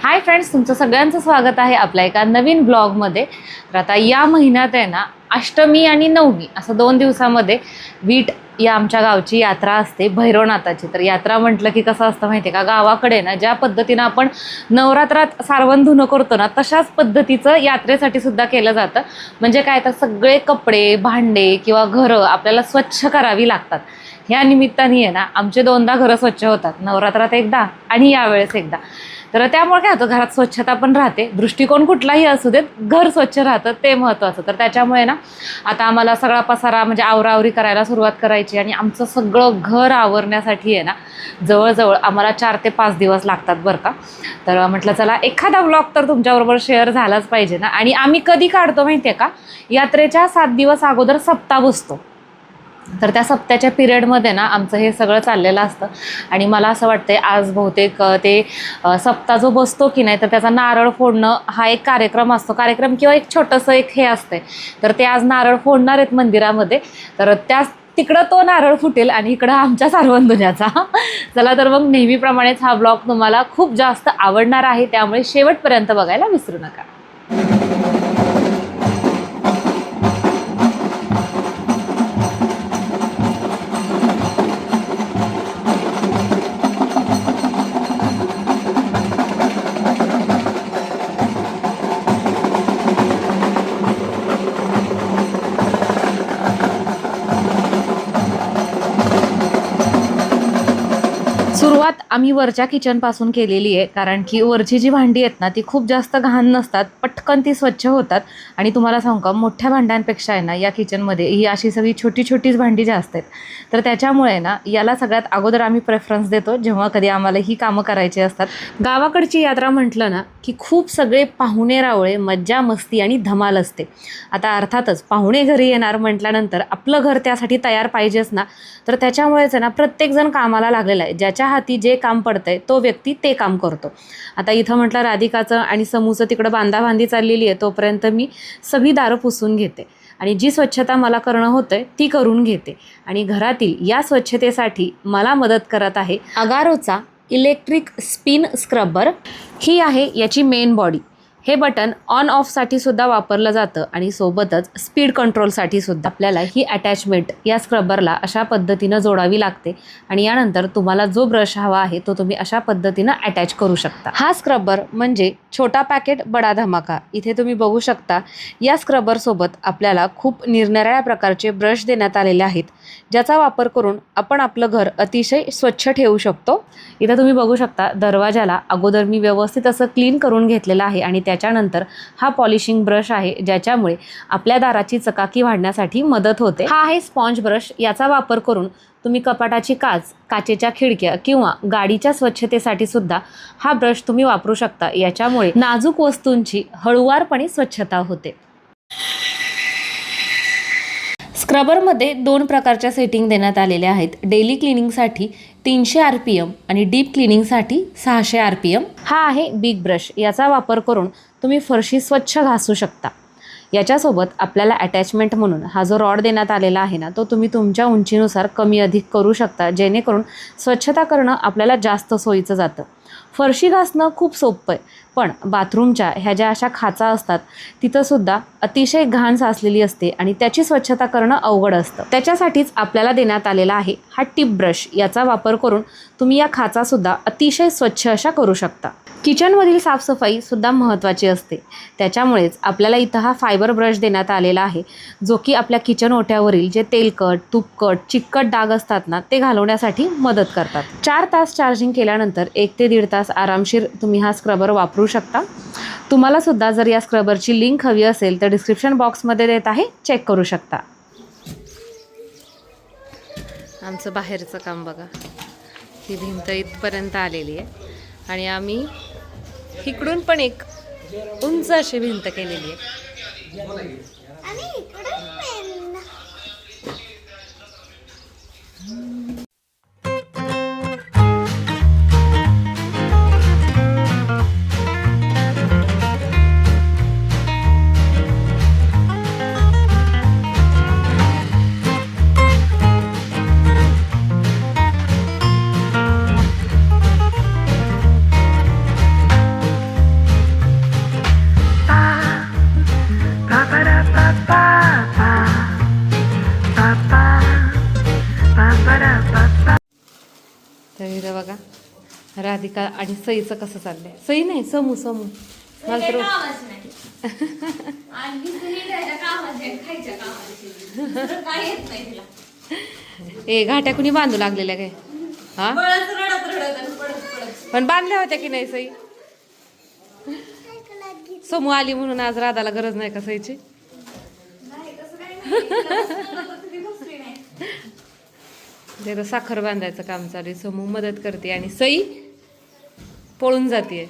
Hi friends, तुमचं सगळ्यांचं स्वागत आहे आपल्या एका नवीन ब्लॉगमध्ये. तर आता या महिन्यात आहे ना, अष्टमी आणि नवमी असं 2 दिवसामध्ये वीट या आमच्या गावची यात्रा असते, भैरवनाथाची. तर यात्रा म्हटलं की कसं असतं माहिती आहे का, गावाकडे ना ज्या पद्धतीनं आपण नवरात्रात सारवण धुणं करतो ना, तशाच पद्धतीचं यात्रेसाठी सुद्धा केलं जातं. म्हणजे काय, तर सगळे कपडे, भांडे किंवा घरं आपल्याला स्वच्छ करावी लागतात. ह्या निमित्ताने आहे ना, आमचे 2दा घरं स्वच्छ होतात, नवरात्रात एकदा आणि यावेळेस एकदा. तर त्यामुळे काय होतं, घरात स्वच्छता पण राहते. दृष्टिकोन कुठलाही असू देत, घर स्वच्छ राहतं ते महत्त्वाचं. तर त्याच्यामुळे ना आता आम्हाला सगळा पसारा म्हणजे आवरावरी करायला सुरुवात करायची आणि आमचं सगळं घर आवरण्यासाठी आहे ना, जवळजवळ आम्हाला 4 ते 5 दिवस लागतात बरं का. तर म्हटलं चला एखादा व्लॉग तर तुमच्याबरोबर शेअर झालाच पाहिजे ना. आणि आम्ही कधी काढतो माहिती आहे का, यात्रेच्या 7 दिवस अगोदर सप्ताह बसतो. तर त्या सप्त्याच्या पिरियडमध्ये ना आमचं हे सगळं चाललेलं असतं. आणि मला असं वाटतंय आज बहुतेक ते सप्ताह जो बसतो की नाही, तर त्याचा नारळ फोडणं हा एक कार्यक्रम असतो, कार्यक्रम किंवा एक छोटंसं एक हे असतंय. तर ते आज नारळ फोडणार आहेत मंदिरामध्ये. तर तिकडं तो नारळ फुटेल आणि इकडं आमच्या सारवण धुण्याचा. चला तर मग नेहमीप्रमाणेच हा ब्लॉग तुम्हाला खूप जास्त आवडणार आहे, त्यामुळे शेवटपर्यंत बघायला विसरू नका. सुरुवात आम्ही वरच्या किचनपासून केलेली आहे, कारण की वरची जी भांडी आहेत ना, ती खूप जास्त घाण नसतात, पटकन ती स्वच्छ होतात. आणि तुम्हाला सांगू का, मोठ्या भांड्यांपेक्षा आहे ना या किचनमध्ये ही अशी सगळी छोटी छोटीच भांडी जास्त आहेत. तर त्याच्यामुळे ना याला सगळ्यात अगोदर आम्ही प्रेफरन्स देतो जेव्हा कधी आम्हाला ही कामं करायची असतात. गावाकडची यात्रा म्हटलं ना की खूप सगळे पाहुणे रावळे, मज्जा मस्ती आणि धमाल असते. आता अर्थातच पाहुणे घरी येणार म्हटल्यानंतर आपलं घर त्यासाठी तयार पाहिजेच ना. तर त्याच्यामुळेच आहे ना प्रत्येकजण कामाला लागलेला आहे. ज्याच्या हाती जे काम पडतंय तो व्यक्ती ते काम करतो. आता इथं म्हटलं राधिकाचं आणि समूचं तिकडं बांधाबांधी चाललेली आहे, तोपर्यंत मी सगळी दारं पुसून घेते आणि जी स्वच्छता मला करणं होतंय ती करून घेते. आणि घरातील या स्वच्छतेसाठी मला मदत करत आहे अगारोचा इलेक्ट्रिक स्पिन स्क्रबर. ही आहे याची मेन बॉडी. हे बटन ऑन ऑफसाठी सुद्धा वापरलं जातं आणि सोबतच स्पीड कंट्रोलसाठी सुद्धा आपल्याला ही अटॅचमेंट या स्क्रबरला अशा पद्धतीनं जोडावी लागते. आणि यानंतर तुम्हाला जो ब्रश हवा आहे तो तुम्ही अशा पद्धतीनं अटॅच करू शकता. हा स्क्रबर म्हणजे छोटा पॅकेट बडा धमाका. इथे तुम्ही बघू शकता, या स्क्रबरसोबत आपल्याला खूप निरनिराळ्या प्रकारचे ब्रश देण्यात आलेले आहेत, ज्याचा वापर करून आपण आपलं घर अतिशय स्वच्छ ठेवू शकतो. इथं तुम्ही बघू शकता, दरवाजाला अगोदर मी व्यवस्थित असं क्लीन करून घेतलेलं आहे आणि त्याच्यानंतर हा पॉलिशिंग ब्रश आहे, ज्याच्यामुळे आपल्या दाराची चकाकी वाढण्यासाठी मदत होते. हा आहे स्पॉन्ज ब्रश. याचा वापर करून तुम्ही कपाटाची काचेच्या खिडक्या किंवा गाडीच्या स्वच्छतेसाठी सुद्धा हा ब्रश तुम्ही वापरू शकता. याच्यामुळे नाजूक वस्तूंची हळूवारपणे स्वच्छता होते. स्क्रबरमध्ये 2 प्रकारच्या सेटिंग देण्यात आलेल्या आहेत. डेली क्लिनिंगसाठी 300 RPM आणि डीप क्लिनिंगसाठी 600 RPM. हा आहे बिग ब्रश. याचा वापर करून तुम्ही फरशी स्वच्छ घासू शकता. याच्यासोबत आपल्याला अटॅचमेंट म्हणून हा जो रॉड देण्यात आलेला आहे ना, तो तुम्ही तुमच्या उंचीनुसार कमी अधिक करू शकता, जेणेकरून स्वच्छता करणं आपल्याला जास्त सोयीचं जातं. फरशी घासणं खूप सोपं आहे, पण बाथरूमच्या ह्या ज्या अशा खाचा असतात तिथंसुद्धा अतिशय घाण साचलेली असते आणि त्याची स्वच्छता करणं अवघड असतं. त्याच्यासाठीच आपल्याला देण्यात आलेला आहे हा टिप ब्रश. याचा वापर करून तुम्ही या खाचासुद्धा अतिशय स्वच्छ अशा करू शकता. किचनमधील साफसफाईसुद्धा महत्त्वाची असते, त्याच्यामुळेच आपल्याला इथं हा फायबर ब्रश देण्यात आलेला आहे, जो की आपल्या किचन ओट्यावरील जे तेलकट, तूपकट, चिकट डाग असतात ना, ते घालवण्यासाठी मदत करतात. 4 तास चार्जिंग केल्यानंतर 1 ते 1.5 तास आरामशीर तुम्ही हा स्क्रबर वापरू शकता. तुम्हाला सुद्धा जर या स्क्रबरची लिंक हवी असेल तर डिस्क्रिप्शन बॉक्समध्ये देत आहे, चेक करू शकता. आमचं बाहेरचं काम बघा, ही भिंत इथपर्यंत आलेली आहे आणि आम्ही इकडून पण एक उंच अशी भिंत केलेली आहे. तर इथं बघा राधिका आणि सईचं कसं चाललंय. सई नाही, समू समू. मला तर ए घाट्या कुणी बांधू लागलेल्या काय? हा पण बांधल्या होत्या की नाही सई? समू आली म्हणून आज राधाला गरज नाही का सईची? ते साखर बांधायचं काम चालू आहे. समू मदत करते आणि सई पळून जाते.